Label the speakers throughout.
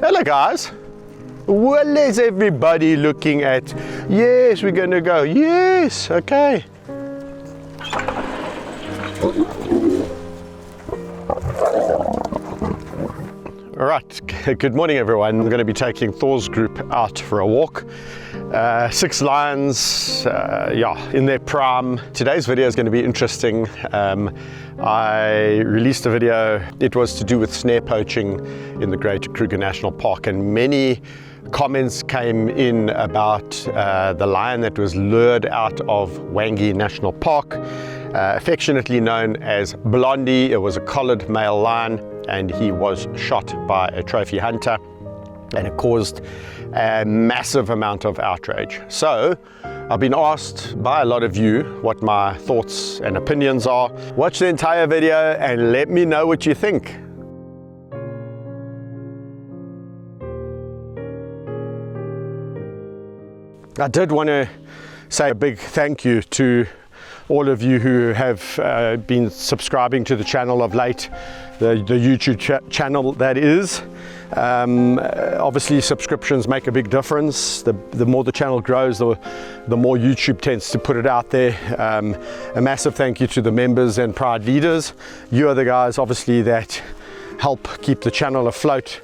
Speaker 1: Hello guys. What is everybody looking at? Yes, we're gonna go. Yes, okay. All right, good morning everyone. I'm going to be taking Thor's group out for a walk. 6 lions, in their prime. Today's video is going to be interesting. I released a video. It was to do with snare poaching in the Great Kruger National Park, and many comments came in about the lion that was lured out of Wangi National Park, affectionately known as Blondie. It was a collared male lion, and he was shot by a trophy hunter, and it caused a massive amount of outrage. So I've been asked by a lot of you what my thoughts and opinions are. Watch the entire video and let me know what you think. I did want to say a big thank you to all of you who have been subscribing to the channel of late, the YouTube channel that is. Obviously subscriptions make a big difference. The more the channel grows, the more YouTube tends to put it out there. A massive thank you to the members and proud leaders. You are the guys obviously that help keep the channel afloat.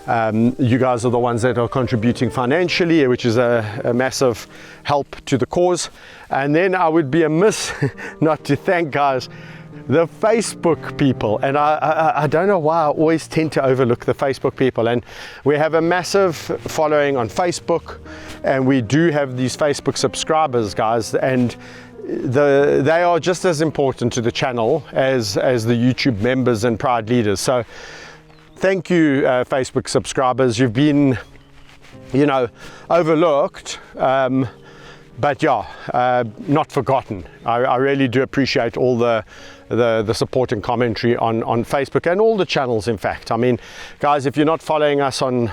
Speaker 1: You guys are the ones that are contributing financially, which is a massive help to the cause. And then I would be amiss not to thank, guys, the Facebook people. And I don't know why I always tend to overlook the Facebook people. And we have a massive following on Facebook, and we do have these Facebook subscribers, guys, and they are just as important to the channel as the YouTube members and proud leaders. So thank you, Facebook subscribers. You've been, overlooked, but not forgotten. I really do appreciate all the support and commentary on Facebook and all the channels, in fact. I mean, guys, if you're not following us on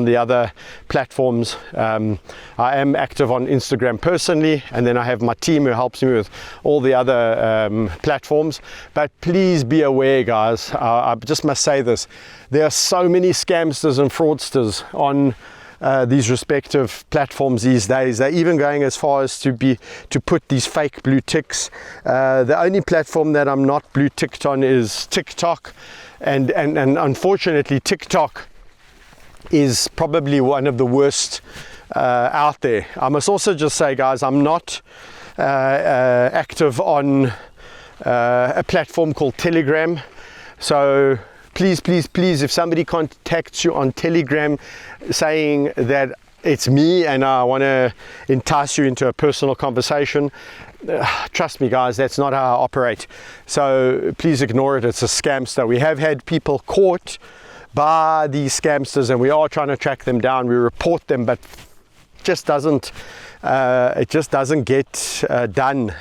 Speaker 1: the other platforms, I am active on Instagram personally, and then I have my team who helps me with all the other platforms. But please be aware, guys, I just must say this: there are so many scamsters and fraudsters on these respective platforms these days. They're even going as far as to put these fake blue ticks. The only platform that I'm not blue ticked on is TikTok, and unfortunately TikTok is probably one of the worst out there. I must also just say, guys, I'm not active on a platform called Telegram. So please, if somebody contacts you on Telegram saying that it's me and I want to entice you into a personal conversation, trust me, guys, that's not how I operate. So please ignore it. It's a scamster. We have had people caught by these scamsters, and we are trying to track them down. We report them, but it just doesn't get done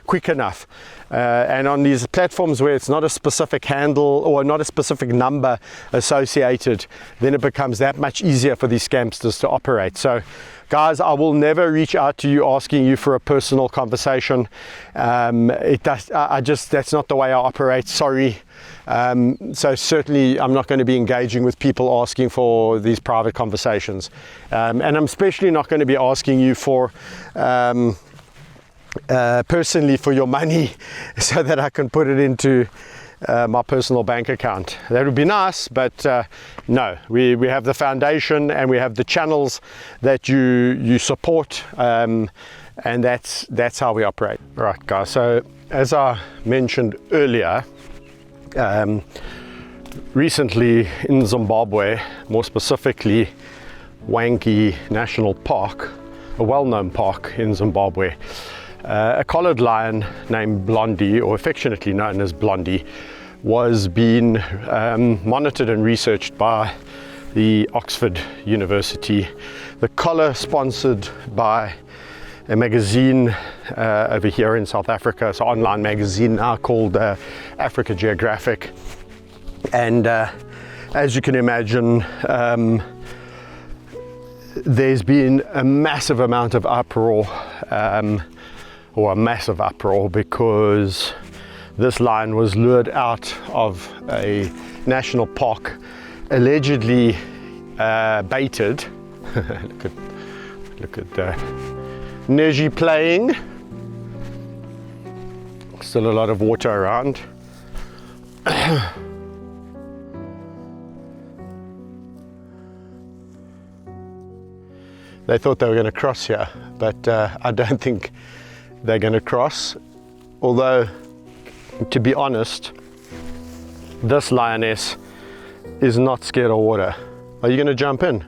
Speaker 1: quick enough. And on these platforms where it's not a specific handle or not a specific number associated, then it becomes that much easier for these scamsters to operate. So guys, I will never reach out to you asking you for a personal conversation. That's not the way I operate, sorry. So certainly I'm not going to be engaging with people asking for these private conversations. And I'm especially not going to be asking you for personally for your money so that I can put it into my personal bank account. That would be nice, but no, we have the foundation and we have the channels that you support, and that's how we operate. All right, guys, so as I mentioned earlier, recently in Zimbabwe, more specifically Wangi National Park, a well-known park in Zimbabwe, a collared lion named Blondie, or affectionately known as Blondie, was being monitored and researched by the Oxford University. The collar sponsored by a magazine over here in South Africa, it's an online magazine now called Africa Geographic. And as you can imagine, there's been a massive amount of uproar, because this lion was lured out of a national park, allegedly baited. look at Neji playing. Still a lot of water around. They thought they were going to cross here, but I don't think they're going to cross. Although, to be honest, this lioness is not scared of water. Are you going to jump in?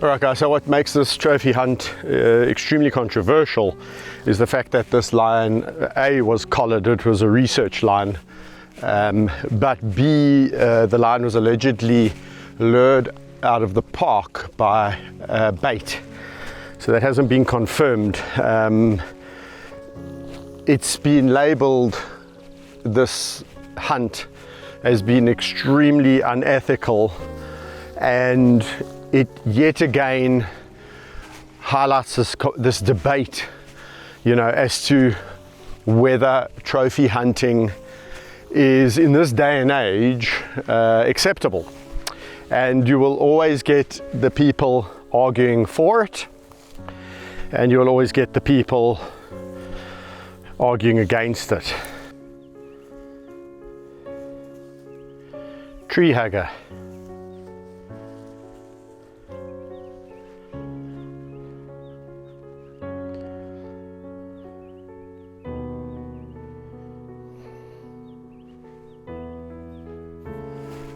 Speaker 1: Alright guys, so what makes this trophy hunt extremely controversial is the fact that this lion, A, was collared, it was a research lion, but B, the lion was allegedly lured out of the park by bait. So that hasn't been confirmed. It's been labelled, this hunt has been extremely unethical, and it yet again highlights this debate, you know, as to whether trophy hunting is, in this day and age, acceptable. And you will always get the people arguing for it, and you will always get the people arguing against it. Tree hugger.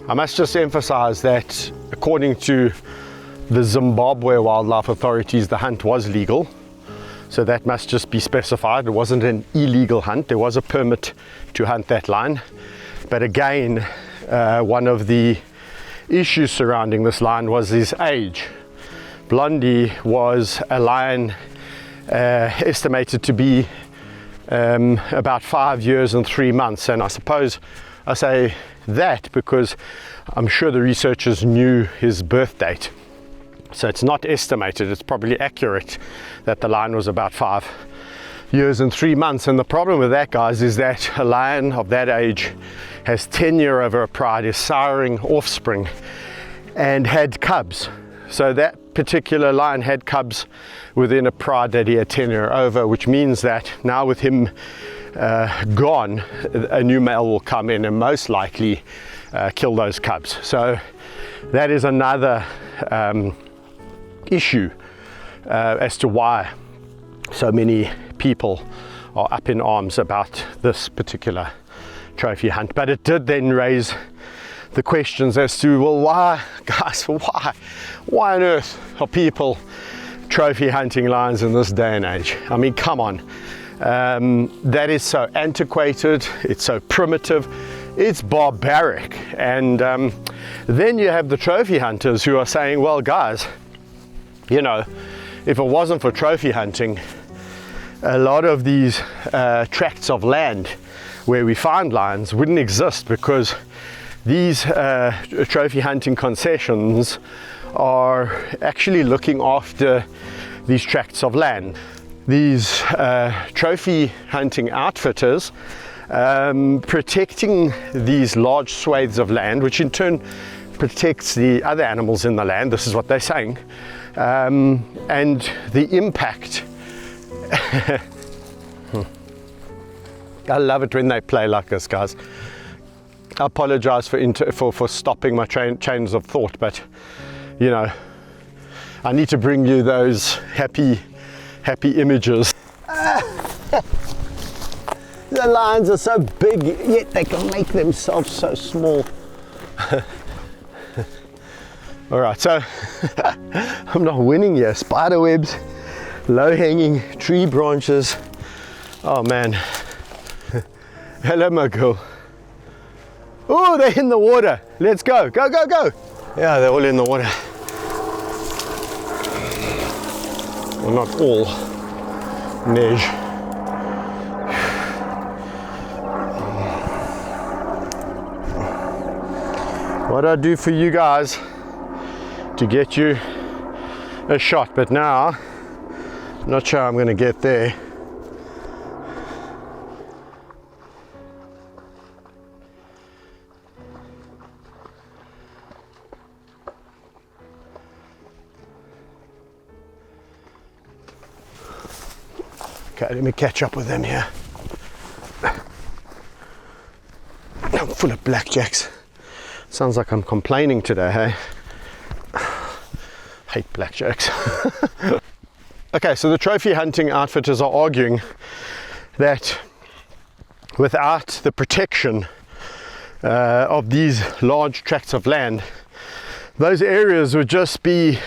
Speaker 1: I must just emphasize that according to the Zimbabwe wildlife authorities, the hunt was legal. So that must just be specified. It wasn't an illegal hunt. There was a permit to hunt that lion. But again, one of the issues surrounding this lion was his age. Blondie was a lion estimated to be about 5 years and 3 months. And I suppose I say that because I'm sure the researchers knew his birth date. So it's not estimated, it's probably accurate that the lion was about 5 years and 3 months. And the problem with that, guys, is that a lion of that age has tenure over a pride, is siring offspring, and had cubs. So that particular lion had cubs within a pride that he had tenure over, which means that now with him gone, a new male will come in and most likely kill those cubs. So that is another issue as to why so many people are up in arms about this particular trophy hunt. But it did then raise the questions as to, well, why, guys, why on earth are people trophy hunting lions in this day and age? I mean, come on. That is so antiquated, it's so primitive, it's barbaric. And then you have the trophy hunters who are saying, well, guys, you know, if it wasn't for trophy hunting, a lot of these tracts of land where we find lions wouldn't exist, because these trophy hunting concessions are actually looking after these tracts of land. These trophy hunting outfitters protecting these large swathes of land, which in turn protects the other animals in the land. This is what they're saying. And the impact. I love it when they play like this, guys. I apologize for stopping my chains of thought, but you know, I need to bring you those happy images. The lions are so big, yet they can make themselves so small. All right, so I'm not winning here. Spider webs, low-hanging tree branches. Oh man. Hello, my girl. Oh, they're in the water. Let's go, go, go, go. Yeah, they're all in the water. Well, not all. Nej. What I do for you guys to get you a shot, but now I'm not sure I'm going to get there. Okay, let me catch up with them here. I'm full of blackjacks. Sounds like I'm complaining today, hey? Hate blackjacks. Okay, so the trophy hunting outfitters are arguing that without the protection of these large tracts of land, those areas would just be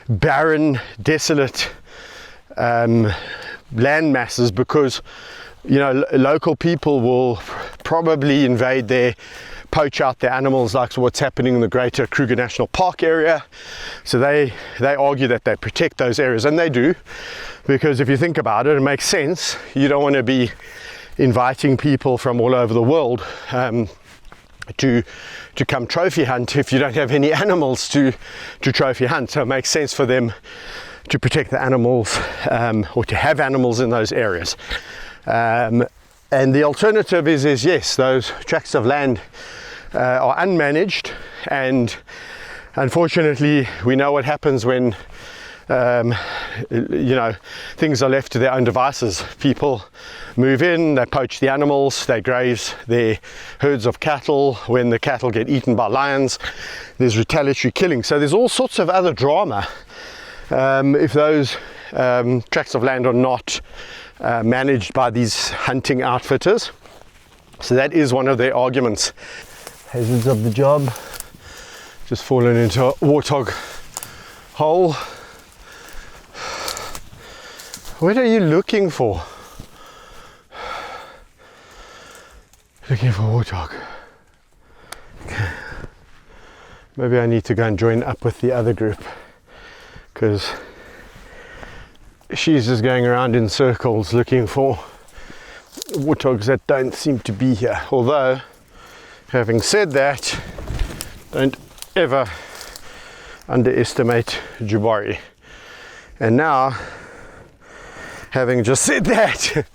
Speaker 1: barren, desolate land masses, because local people will probably invade there, poach out their animals, like what's happening in the greater Kruger National Park area. So they argue that they protect those areas, and they do, because if you think about it, it makes sense. You don't want to be inviting people from all over the world to come trophy hunt if you don't have any animals to trophy hunt. So it makes sense for them to protect the animals, or to have animals in those areas. And the alternative is yes, those tracts of land are unmanaged, and unfortunately we know what happens when things are left to their own devices. People move in, they poach the animals, they graze their herds of cattle. When the cattle get eaten by lions, there's retaliatory killing. So there's all sorts of other drama if those tracts of land are not managed by these hunting outfitters. So that is one of their arguments. Hazards of the job. Just fallen into a warthog hole. What are you looking for? Looking for warthog. Okay. Maybe I need to go and join up with the other group, because she's just going around in circles looking for warthogs that don't seem to be here. Although, having said that, don't ever underestimate Jabari. And now, having just said that,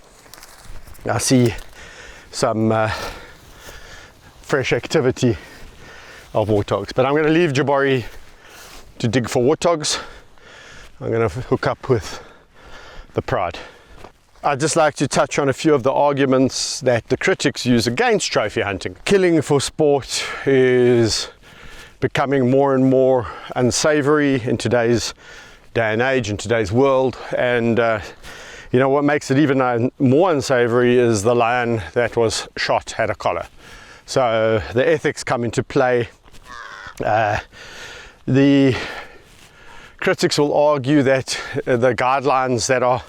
Speaker 1: I see some fresh activity of warthogs. But I'm going to leave Jabari to dig for warthogs. I'm going to hook up with the Pride. I'd just like to touch on a few of the arguments that the critics use against trophy hunting. Killing for sport is becoming more and more unsavory in today's day and age, in today's world, and what makes it even more unsavory is the lion that was shot had a collar. So the ethics come into play. The critics will argue that the guidelines that are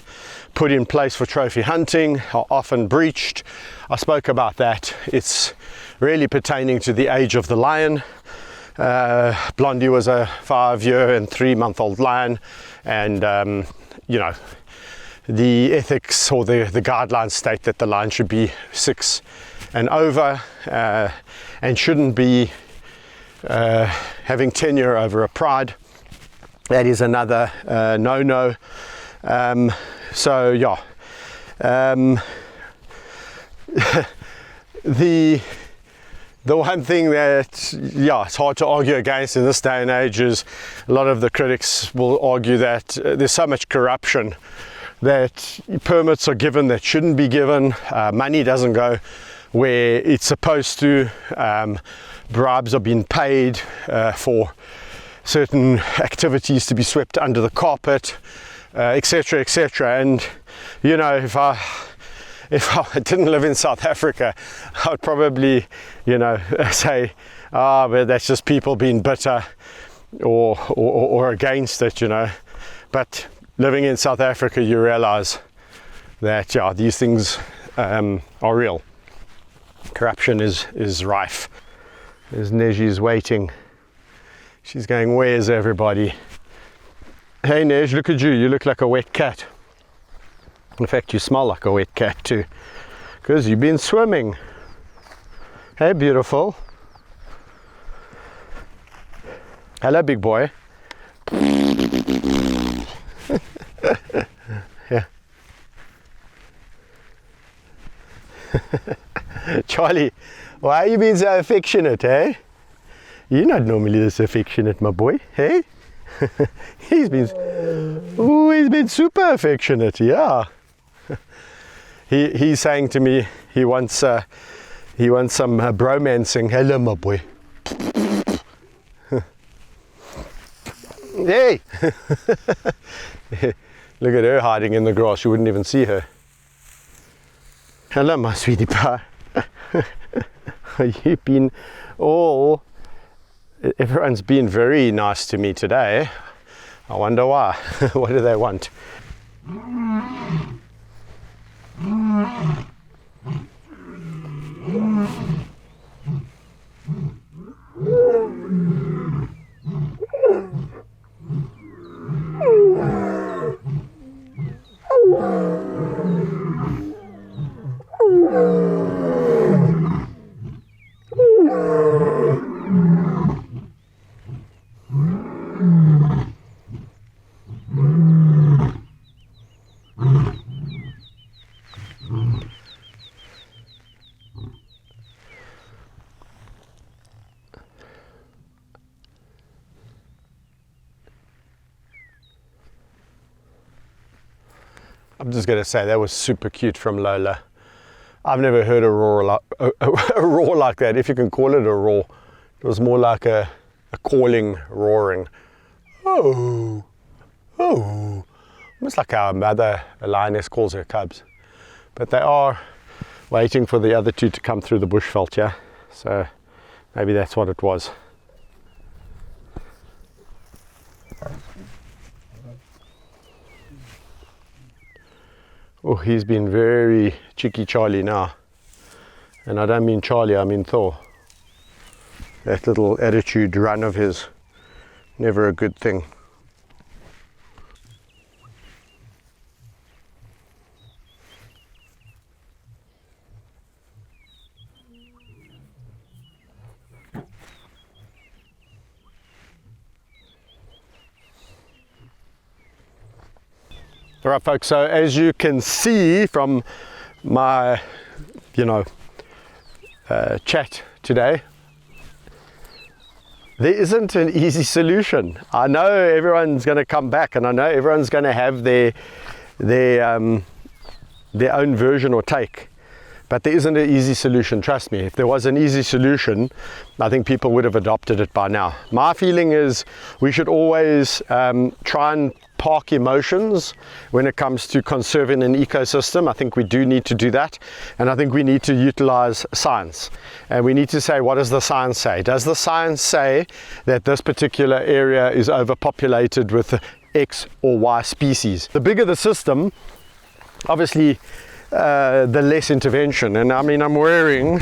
Speaker 1: put in place for trophy hunting are often breached. I spoke about that. It's really pertaining to the age of the lion. Blondie was a 5-year and 3-month-old lion, and the ethics or the guidelines state that the lion should be 6 and over, and shouldn't be having tenure over a pride. That is another no-no. The one thing that it's hard to argue against in this day and age is a lot of the critics will argue that there's so much corruption that permits are given that shouldn't be given, money doesn't go where it's supposed to, bribes are being paid for certain activities to be swept under the carpet, etc., etc. And if I didn't live in South Africa, I would probably say, but that's just people being bitter or against it, but living in South Africa, you realize that these things are real. Corruption is rife. There's Neji's waiting. She's going, where's everybody? Hey Nej, look at you. You look like a wet cat. In fact, you smell like a wet cat too, because you've been swimming. Hey, beautiful. Hello, big boy. Yeah. Charlie, why are you being so affectionate, eh? You're not normally this affectionate, my boy, hey? He's been super affectionate, yeah. He's saying to me he wants some bromancing. Hello, my boy. Hey! Look at her hiding in the grass. You wouldn't even see her. Hello, my sweetie pie. You've been everyone's been very nice to me today. I wonder why. What do they want? I'm just going to say that was super cute from Lola. I've never heard a roar like that, if you can call it a roar. It was more like a calling, roaring. Oh, oh. Almost like our mother, a lioness, calls her cubs. But they are waiting for the other two to come through the bushveld, yeah? So maybe that's what it was. Oh, he's been very cheeky Charlie now. And I don't mean Charlie, I mean Thor. That little attitude run of his, never a good thing. All right, folks, so as you can see from my, chat today, there isn't an easy solution. I know everyone's going to come back, and I know everyone's going to have their own version or take, but there isn't an easy solution, trust me. If there was an easy solution, I think people would have adopted it by now. My feeling is we should always try and park emotions when it comes to conserving an ecosystem. I think we do need to do that, and I think we need to utilize science, and we need to say, what does the science say? Does the science say that this particular area is overpopulated with X or Y species? The bigger the system, obviously the less intervention. And I mean, I'm wearing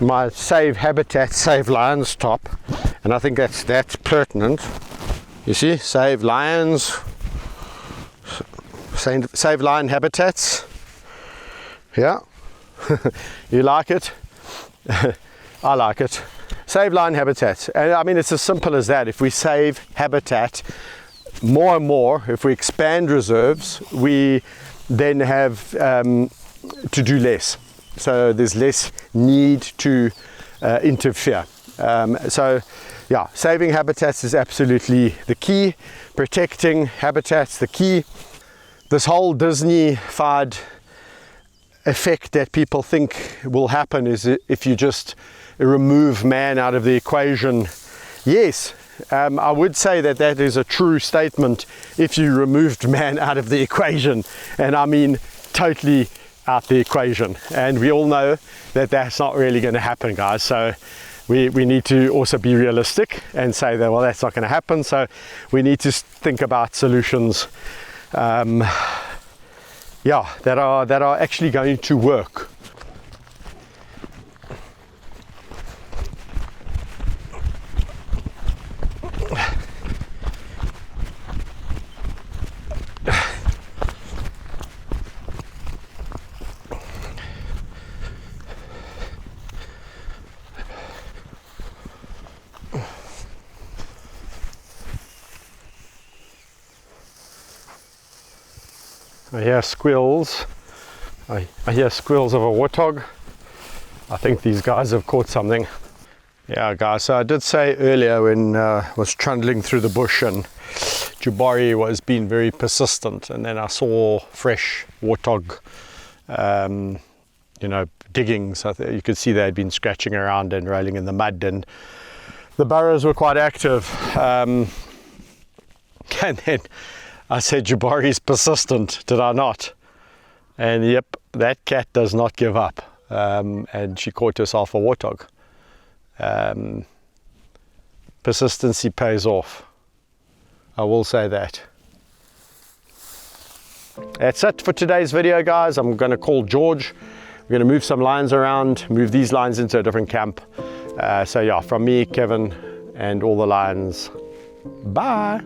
Speaker 1: my Save Habitat, Save Lions top, and I think that's pertinent. You see, save lions, save lion habitats. Yeah, you like it? I like it. Save lion habitats. And I mean, it's as simple as that. If we save habitat more and more, if we expand reserves, we then have to do less. So there's less need to interfere. So yeah, saving habitats is absolutely the key. Protecting habitats, the key. This whole Disney-fied effect that people think will happen is if you just remove man out of the equation. Yes, I would say that that is a true statement if you removed man out of the equation, and I mean totally out the equation. And we all know that that's not really going to happen, guys. So we need to also be realistic and say that, well, that's not going to happen. So we need to think about solutions, that are actually going to work. I hear squeals. I hear squeals of a warthog. I think these guys have caught something. Yeah, guys, so I did say earlier when I was trundling through the bush and Jabari was being very persistent, and then I saw fresh warthog, you know, diggings. You could see they had been scratching around and rolling in the mud, and the burrows were quite active. And then I said, Jabari's persistent, did I not? And yep, that cat does not give up. And she caught herself a warthog. Persistency pays off. I will say that. That's it for today's video, guys. I'm going to call George. We're going to move some lines around, move these lines into a different camp. So yeah, from me, Kevin, and all the lions, bye.